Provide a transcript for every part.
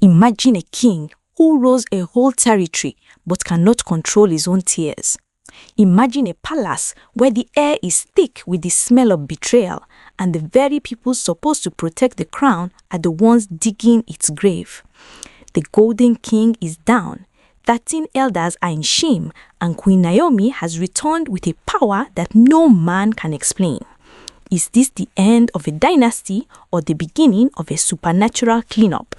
Imagine a king who rules a whole territory but cannot control his own tears. Imagine a palace where the air is thick with the smell of betrayal and the very people supposed to protect the crown are the ones digging its grave. The golden king is down, 13 elders are in shame, and Queen Naomi has returned with a power that no man can explain. Is this the end of a dynasty or the beginning of a supernatural cleanup?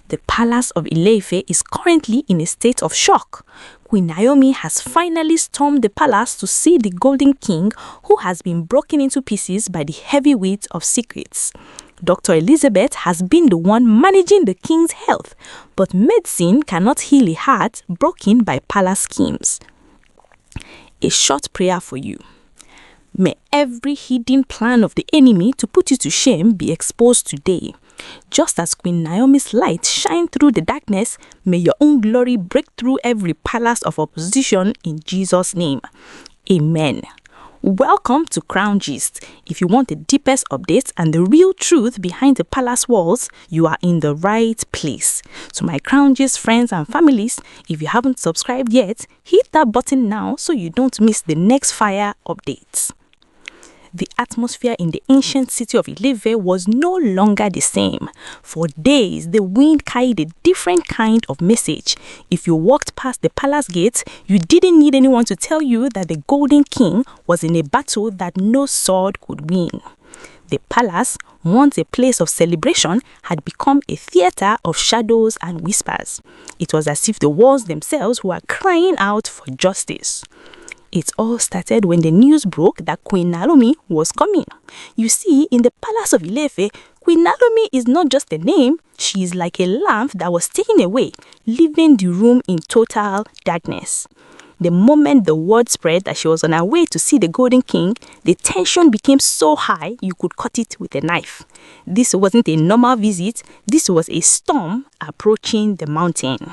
The palace of Ile-Ife is currently in a state of shock. Queen Naomi has finally stormed the palace to see the golden king who has been broken into pieces by the heavyweight of secrets. Dr. Elizabeth has been the one managing the king's health, but medicine cannot heal a heart broken by palace schemes. A short prayer for you. May every hidden plan of the enemy to put you to shame be exposed today. Just as Queen Naomi's light shined through the darkness, may your own glory break through every palace of opposition in Jesus' name. Amen. Welcome to Crown Gist. If you want the deepest updates and the real truth behind the palace walls, you are in the right place. So my Crown Gist friends and families, if you haven't subscribed yet, hit that button now so you don't miss the next fire updates. The atmosphere in the ancient city of Ile-Ife was no longer the same. For days, the wind carried a different kind of message. If you walked past the palace gates, you didn't need anyone to tell you that the Golden King was in a battle that no sword could win. The palace, once a place of celebration, had become a theater of shadows and whispers. It was as if the walls themselves were crying out for justice. It all started when the news broke that Queen Naomi was coming. You see, in the palace of Ile-Ife, Queen Naomi is not just a name, she is like a lamp that was taken away, leaving the room in total darkness. The moment the word spread that she was on her way to see the Golden King, the tension became so high you could cut it with a knife. This wasn't a normal visit, this was a storm approaching the mountain.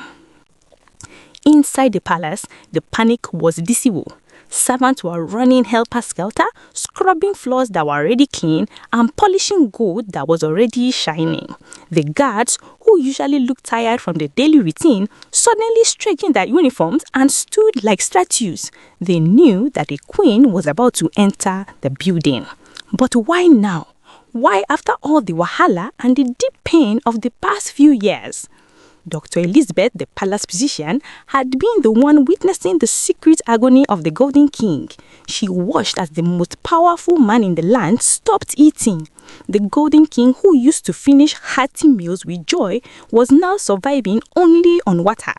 Inside the palace, the panic was visible. Servants were running helter-skelter, scrubbing floors that were already clean and polishing gold that was already shining. The guards, who usually looked tired from the daily routine, suddenly straightened their uniforms and stood like statues. They knew that a queen was about to enter the building. But why now? Why after all the wahala and the deep pain of the past few years? Dr. Elizabeth, the palace physician, had been the one witnessing the secret agony of the Golden King. She watched as the most powerful man in the land stopped eating. The Golden King, who used to finish hearty meals with joy, was now surviving only on water.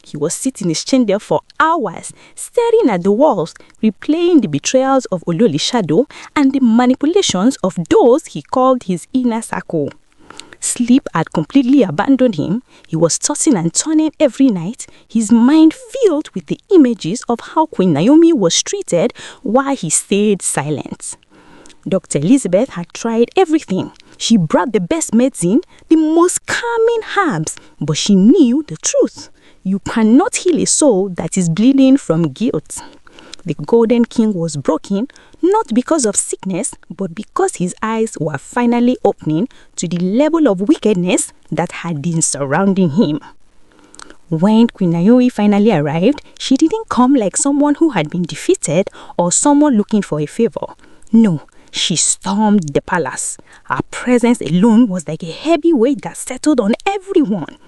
He was sitting in his chamber for hours, staring at the walls, replaying the betrayals of Ololi's shadow and the manipulations of those he called his inner circle. Sleep had completely abandoned him. He was tossing and turning every night, his mind filled with the images of how Queen Naomi was treated while he stayed silent. Dr. Elizabeth had tried everything. She brought the best medicine, the most calming herbs, but she knew the truth. You cannot heal a soul that is bleeding from guilt. The Golden King was broken, not because of sickness, but because his eyes were finally opening to the level of wickedness that had been surrounding him. When Queen Naomi finally arrived, she didn't come like someone who had been defeated or someone looking for a favor. No, she stormed the palace. Her presence alone was like a heavy weight that settled on everyone.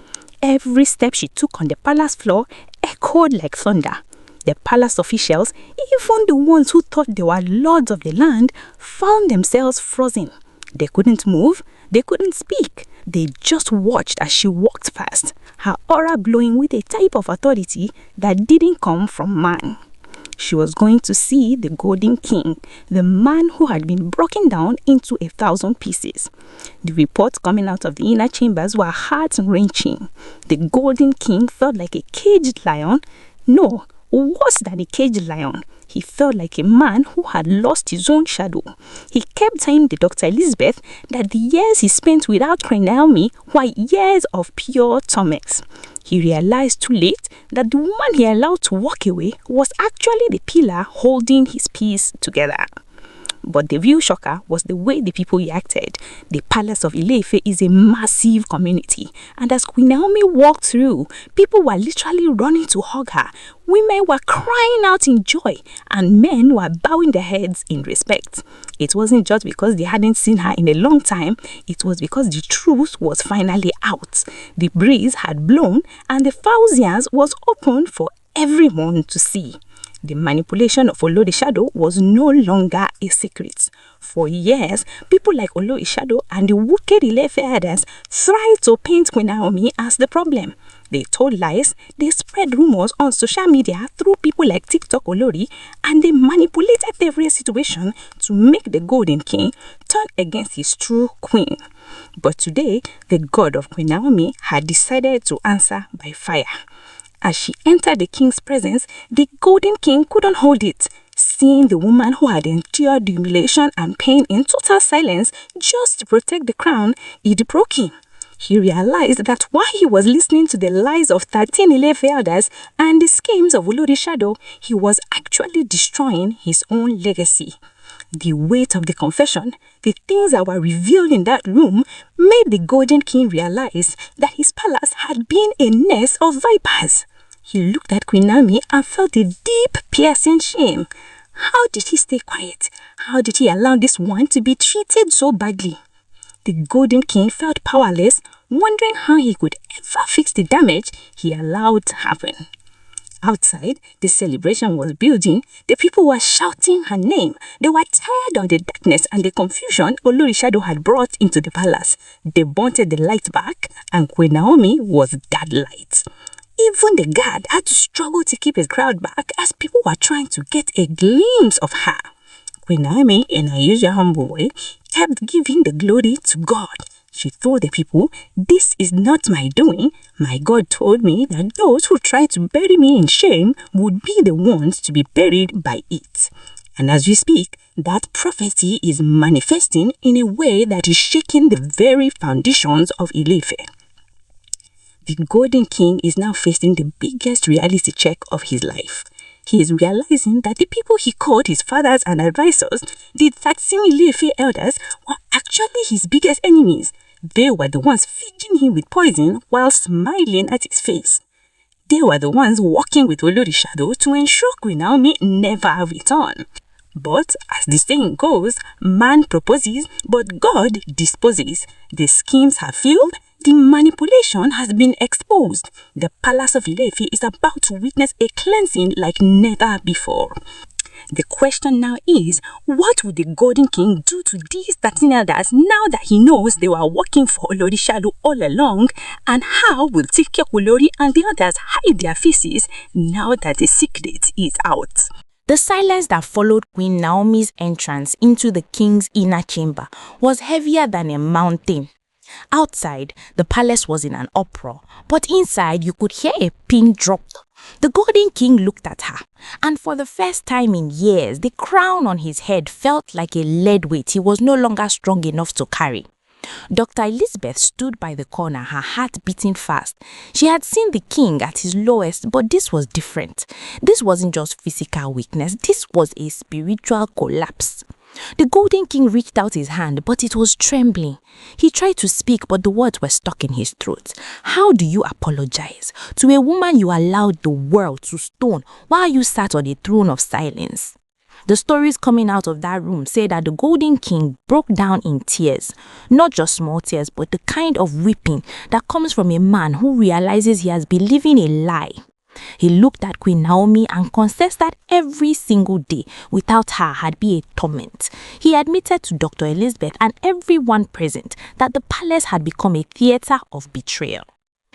Every step she took on the palace floor echoed like thunder. The palace officials, even the ones who thought they were lords of the land, found themselves frozen. They couldn't move, they couldn't speak. They just watched as she walked past, her aura glowing with a type of authority that didn't come from man. She was going to see the Golden King, the man who had been broken down into 1,000 pieces. The reports coming out of the inner chambers were heart-wrenching. The Golden King felt like a caged lion. No, worse than a caged lion. He felt like a man who had lost his own shadow. He kept telling the Dr. Elizabeth that the years he spent without Queen Naomi were years of pure torment. He realized too late that the woman he allowed to walk away was actually the pillar holding his peace together. But the real shocker was the way the people reacted. The palace of Ile-Ife is a massive community, and as Queen Naomi walked through, people were literally running to hug her. Women were crying out in joy, and men were bowing their heads in respect. It wasn't just because they hadn't seen her in a long time, it was because the truth was finally out. The breeze had blown, and the Fauzians was open for everyone to see. The manipulation of Olori Shadow was no longer a secret. For years, people like Olori Shadow and the wicked Ile-Ife elders tried to paint Queen Naomi as the problem. They told lies, they spread rumors on social media through people like TikTok Olori, and they manipulated every situation to make the Golden King turn against his true queen. But today, the god of Queen Naomi had decided to answer by fire. As she entered the king's presence, the Golden King couldn't hold it. Seeing the woman who had endured the humiliation and pain in total silence just to protect the crown, it broke him. He realized that while he was listening to the lies of 13 Ile-Ife elders and the schemes of Olori Shadow, he was actually destroying his own legacy. The weight of the confession, the things that were revealed in that room, made the Golden King realize that his palace had been a nest of vipers. He looked at Queen Naomi and felt a deep, piercing shame. How did he stay quiet? How did he allow this one to be treated so badly? The Golden King felt powerless, wondering how he could ever fix the damage he allowed to happen. Outside, the celebration was building. The people were shouting her name. They were tired of the darkness and the confusion Olori Shadow had brought into the palace. They wanted the light back, and Queen Naomi was that light. Even the guard had to struggle to keep his crowd back as people were trying to get a glimpse of her. Queen Naomi, in her usual humble way, kept giving the glory to God. She told the people, "This is not my doing. My God told me that those who try to bury me in shame would be the ones to be buried by it." And as we speak, that prophecy is manifesting in a way that is shaking the very foundations of Ile-Ife. The Golden King is now facing the biggest reality check of his life. He is realizing that the people he called his fathers and advisors, the 13 Ile-Ife elders, were actually his biggest enemies. They were the ones feeding him with poison while smiling at his face. They were the ones working with Olori Shadow to ensure Queen Naomi never returned. But as the saying goes, man proposes, but God disposes. The schemes have failed. The manipulation has been exposed. The palace of Ile-Ife is about to witness a cleansing like never before. The question now is, what will the Golden King do to these 13 elders now that he knows they were working for Olori Shadow all along? And how will TikTok Olori and the others hide their faces now that the secret is out? The silence that followed Queen Naomi's entrance into the king's inner chamber was heavier than a mountain. Outside, the palace was in an uproar, but inside you could hear a pin drop. The Golden King looked at her, and for the first time in years, the crown on his head felt like a lead weight he was no longer strong enough to carry. Dr. Elizabeth stood by the corner, her heart beating fast. She had seen the king at his lowest, but this was different. This wasn't just physical weakness, this was a spiritual collapse. The Golden King reached out his hand, but it was trembling. He tried to speak, but the words were stuck in his throat. How do you apologize to a woman you allowed the world to stone while you sat on a throne of silence? The stories coming out of that room say that the Golden King broke down in tears. Not just small tears, but the kind of weeping that comes from a man who realizes he has been living a lie. He looked at Queen Naomi and confessed that every single day without her had been a torment. He admitted to Dr. Elizabeth and everyone present that the palace had become a theater of betrayal.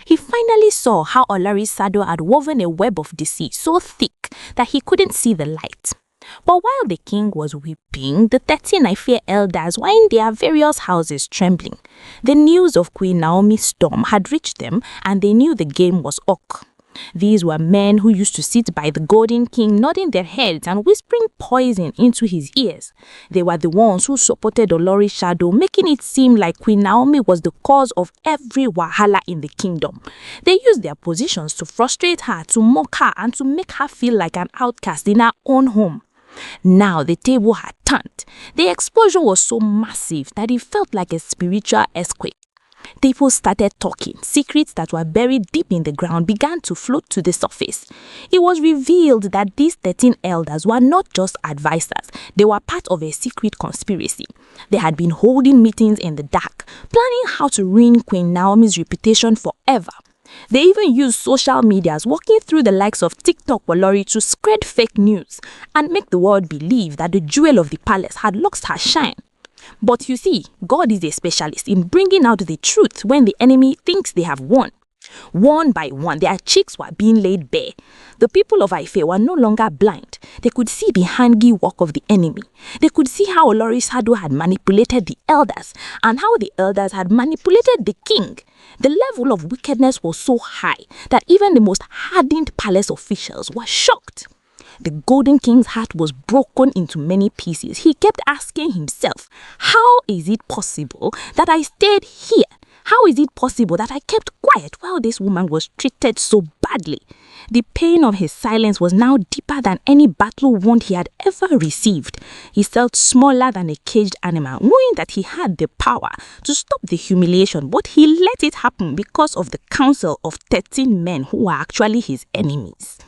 He finally saw how Olori Shadow had woven a web of deceit so thick that he couldn't see the light. But while the king was weeping, the 13 Ife elders were in their various houses trembling. The news of Queen Naomi's storm had reached them, and they knew the game was up. These were men who used to sit by the Golden King, nodding their heads and whispering poison into his ears. They were the ones who supported Olori Shadow, making it seem like Queen Naomi was the cause of every wahala in the kingdom. They used their positions to frustrate her, to mock her, and to make her feel like an outcast in her own home. Now the table had turned. The explosion was so massive that it felt like a spiritual earthquake. People started talking. Secrets that were buried deep in the ground began to float to the surface. It was revealed that these 13 elders were not just advisors. They were part of a secret conspiracy. They had been holding meetings in the dark, planning how to ruin Queen Naomi's reputation forever. They even used social medias, walking through the likes of TikTok Olori to spread fake news and make the world believe that the jewel of the palace had lost her shine. But you see, God is a specialist in bringing out the truth when the enemy thinks they have won. One by one, their cheeks were being laid bare. The people of Ife were no longer blind. They could see the handiwork of the enemy. They could see how Olori Sado had manipulated the elders and how the elders had manipulated the king. The level of wickedness was so high that even the most hardened palace officials were shocked. The Golden King's heart was broken into many pieces. He kept asking himself, how is it possible that I stayed here? How is it possible that I kept quiet while this woman was treated so badly? The pain of his silence was now deeper than any battle wound he had ever received. He felt smaller than a caged animal, knowing that he had the power to stop the humiliation, but he let it happen because of the counsel of 13 men who were actually his enemies.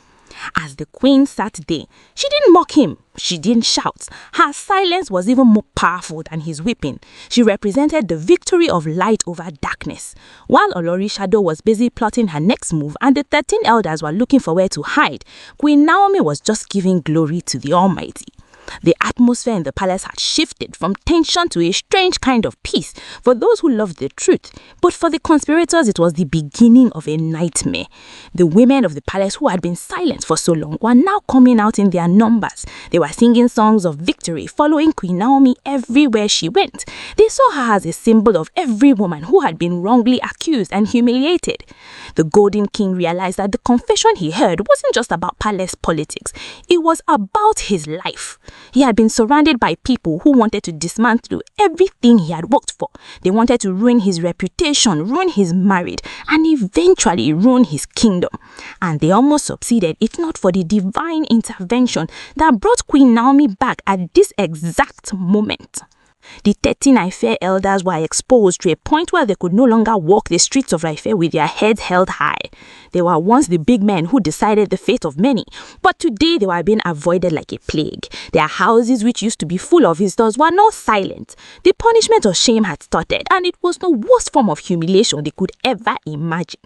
As the queen sat there, she didn't mock him. She didn't shout. Her silence was even more powerful than his weeping. She represented the victory of light over darkness. While Olori Sado was busy plotting her next move and the 13 elders were looking for where to hide, Queen Naomi was just giving glory to the Almighty. The atmosphere in the palace had shifted from tension to a strange kind of peace for those who loved the truth, but for the conspirators it was the beginning of a nightmare. The women of the palace who had been silent for so long were now coming out in their numbers. They were singing songs of victory, following Queen Naomi everywhere she went. They saw her as a symbol of every woman who had been wrongly accused and humiliated. The Golden King realized that the confession he heard wasn't just about palace politics, it was about his life. He had been surrounded by people who wanted to dismantle everything he had worked for. They wanted to ruin his reputation, ruin his marriage, and eventually ruin his kingdom. And they almost succeeded if not for the divine intervention that brought Queen Naomi back at this exact moment. The 13 Ife elders were exposed to a point where they could no longer walk the streets of Ife with their heads held high. They were once the big men who decided the fate of many, but today they were being avoided like a plague. Their houses, which used to be full of visitors, were now silent. The punishment of shame had started, and it was the worst form of humiliation they could ever imagine.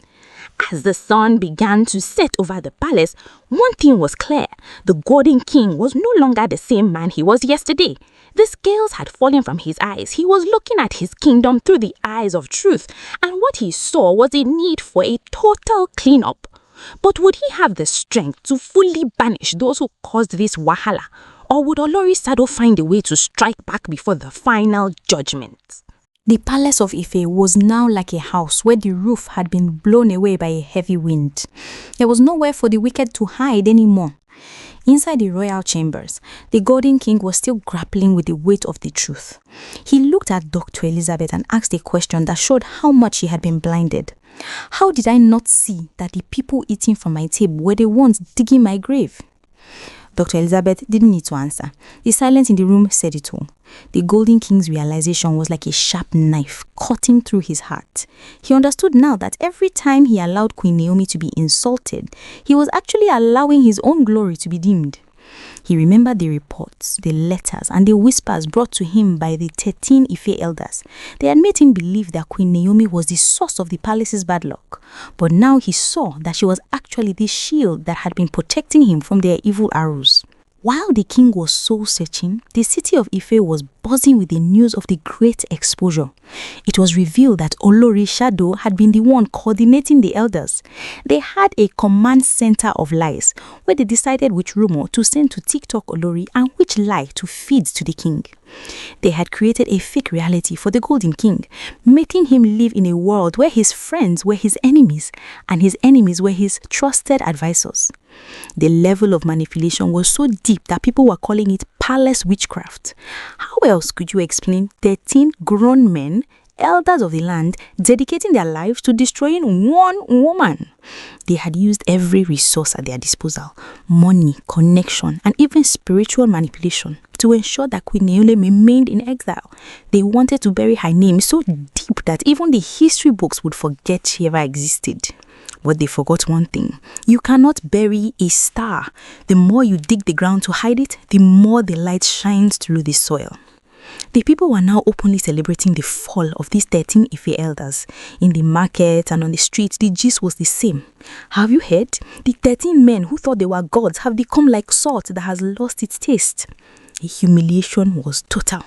As the sun began to set over the palace, one thing was clear. The Golden King was no longer the same man he was yesterday. The scales had fallen from his eyes. He was looking at his kingdom through the eyes of truth, and what he saw was a need for a total cleanup. But would he have the strength to fully banish those who caused this wahala? Or would Olori Sado find a way to strike back before the final judgment? The palace of Ife was now like a house where the roof had been blown away by a heavy wind. There was nowhere for the wicked to hide anymore. Inside the royal chambers, the Golden King was still grappling with the weight of the truth. He looked at Dr. Elizabeth and asked a question that showed how much he had been blinded. How did I not see that the people eating from my table were the ones digging my grave? Dr. Elizabeth didn't need to answer. The silence in the room said it all. The Golden King's realization was like a sharp knife cutting through his heart. He understood now that every time he allowed Queen Naomi to be insulted, he was actually allowing his own glory to be dimmed. He remembered the reports, the letters, and the whispers brought to him by the 13 Ife elders. They had made him believe that Queen Naomi was the source of the palace's bad luck. But now he saw that she was actually the shield that had been protecting him from their evil arrows. While the king was soul searching, the city of Ife was buzzing with the news of the great exposure. It was revealed that Olori Sado had been the one coordinating the elders. They had a command center of lies, where they decided which rumor to send to TikTok Olori and which lie to feed to the king. They had created a fake reality for the Golden King, making him live in a world where his friends were his enemies and his enemies were his trusted advisors. The level of manipulation was so deep that people were calling it palace witchcraft. How else could you explain 13 grown men elders of the land, dedicating their lives to destroying one woman. They had used every resource at their disposal, money, connection, and even spiritual manipulation to ensure that Queen Naomi remained in exile. They wanted to bury her name so deep that even the history books would forget she ever existed. But they forgot one thing. You cannot bury a star. The more you dig the ground to hide it, the more the light shines through the soil. The people were now openly celebrating the fall of these 13 Ife elders. In the market and on the streets, the gist was the same. Have you heard? The 13 men who thought they were gods have become like salt that has lost its taste. The humiliation was total.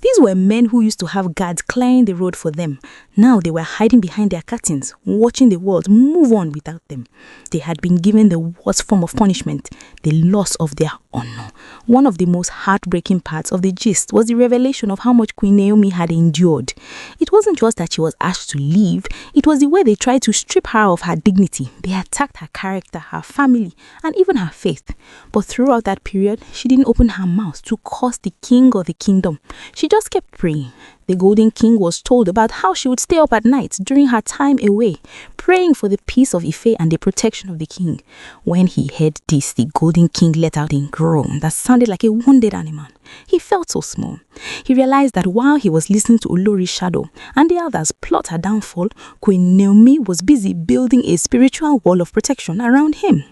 These were men who used to have guards clearing the road for them. Now they were hiding behind their curtains, watching the world move on without them. They had been given the worst form of punishment, the loss of their honor. One of the most heartbreaking parts of the gist was the revelation of how much Queen Naomi had endured. It wasn't just that she was asked to leave, it was the way they tried to strip her of her dignity. They attacked her character, her family, and even her faith. But throughout that period, she didn't open her mouth to curse the king or the kingdom. She just kept praying. The Golden King was told about how she would stay up at night during her time away, praying for the peace of Ife and the protection of the king. When he heard this, the Golden King let out a groan that sounded like a wounded animal. He felt so small. He realized that while he was listening to Olori's shadow and the others plot her downfall, Queen Naomi was busy building a spiritual wall of protection around him.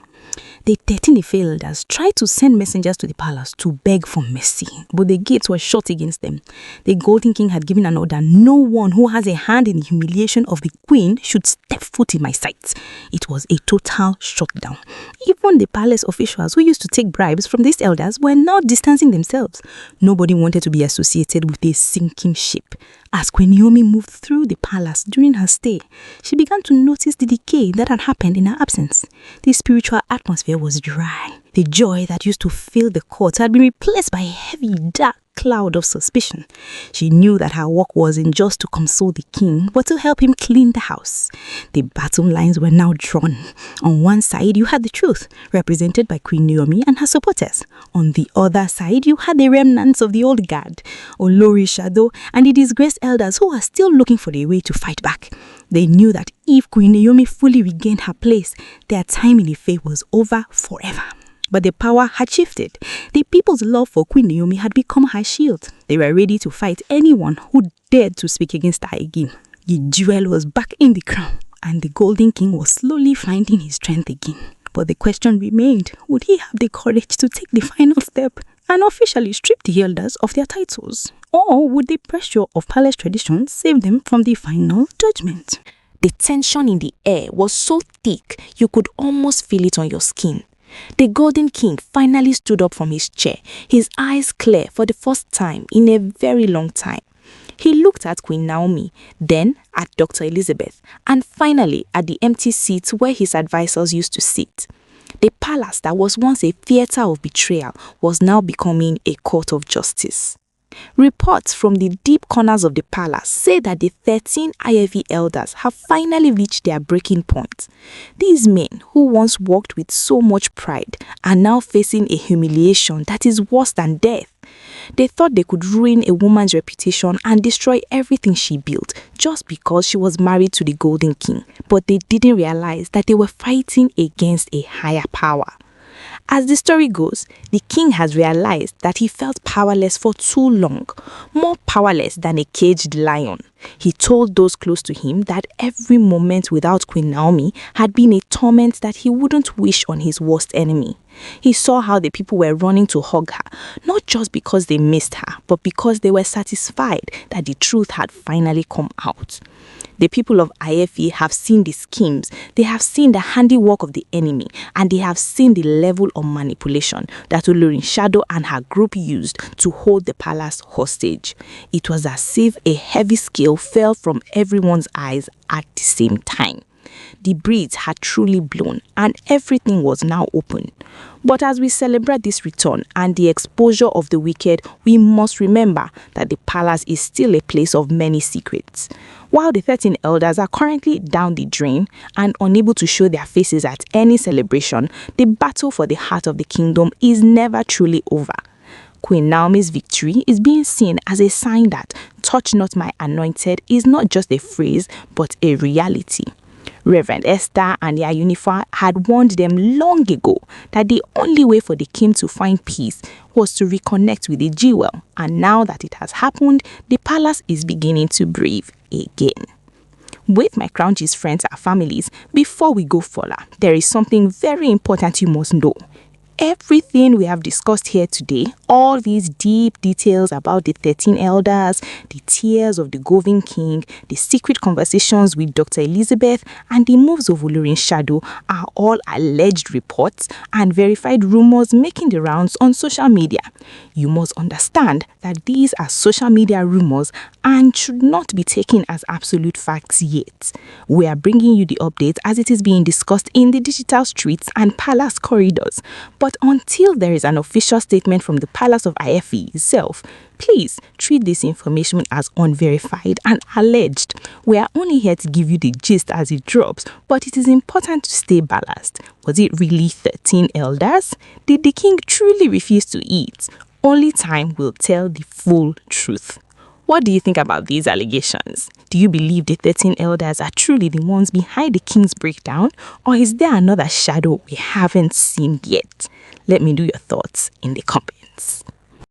The 13 Ife elders tried to send messengers to the palace to beg for mercy, but the gates were shut against them. The Golden King had given an order: no one who has a hand in the humiliation of the queen should step foot in my sight. It was a total shutdown. Even the palace officials who used to take bribes from these elders were now distancing themselves. Nobody wanted to be associated with a sinking ship. As Queen Naomi moved through the palace during her stay, she began to notice the decay that had happened in her absence. The spiritual atmosphere was dry. The joy that used to fill the court had been replaced by a heavy, dark cloud of suspicion. She knew that her work wasn't just to console the king, but to help him clean the house. The battle lines were now drawn. On one side, you had the truth, represented by Queen Naomi and her supporters. On the other side, you had the remnants of the old guard, Olori's shadow, and the disgraced elders who were still looking for a way to fight back. They knew that if Queen Naomi fully regained her place, their time in Ife was over forever. But the power had shifted. The people's love for Queen Naomi had become her shield. They were ready to fight anyone who dared to speak against her again. The jewel was back in the crown, and the Golden King was slowly finding his strength again. But the question remained, would he have the courage to take the final step and officially strip the elders of their titles? Or would the pressure of palace tradition save them from the final judgment? The tension in the air was so thick you could almost feel it on your skin. The Golden King finally stood up from his chair, his eyes clear for the first time in a very long time. He looked at Queen Naomi, then at Dr. Elizabeth, and finally at the empty seat where his advisors used to sit. The palace that was once a theater of betrayal was now becoming a court of justice. Reports from the deep corners of the palace say that the 13 IFE elders have finally reached their breaking point. These men, who once walked with so much pride, are now facing a humiliation that is worse than death. They thought they could ruin a woman's reputation and destroy everything she built just because she was married to the Golden King, but they didn't realize that they were fighting against a higher power. As the story goes, the king has realized that he felt powerless for too long, more powerless than a caged lion. He told those close to him that every moment without Queen Naomi had been a torment that he wouldn't wish on his worst enemy. He saw how the people were running to hug her, not just because they missed her, but because they were satisfied that the truth had finally come out. The people of IFE have seen the schemes, they have seen the handiwork of the enemy, and they have seen the level of manipulation that Olori's shadow and her group used to hold the palace hostage. It was as if a heavy scale fell from everyone's eyes at the same time. The breeze had truly blown and everything was now open. But as we celebrate this return and the exposure of the wicked, we must remember that the palace is still a place of many secrets. While the 13 elders are currently down the drain and unable to show their faces at any celebration, the battle for the heart of the kingdom is never truly over. Queen Naomi's victory is being seen as a sign that "touch not my anointed" is not just a phrase but a reality. Reverend Esther and Yayunifa had warned them long ago that the only way for the king to find peace was to reconnect with the jewel, and now that it has happened, the palace is beginning to breathe again. With my Crown Gist friends and families, before we go further, there is something very important you must know. Everything we have discussed here today, all these deep details about the 13 elders, the tears of the Goving King, the secret conversations with Dr. Elizabeth, and the moves of Olorin's shadow are all alleged reports and verified rumors making the rounds on social media. You must understand that these are social media rumors and should not be taken as absolute facts yet. We are bringing you the updates as it is being discussed in the digital streets and palace corridors. But until there is an official statement from the Palace of Ife itself, please treat this information as unverified and alleged. We are only here to give you the gist as it drops, but it is important to stay balanced. Was it really 13 elders? Did the king truly refuse to eat? Only time will tell the full truth. What do you think about these allegations? Do you believe the 13 elders are truly the ones behind the king's breakdown, or is there another shadow we haven't seen yet? Let me know your thoughts in the comments.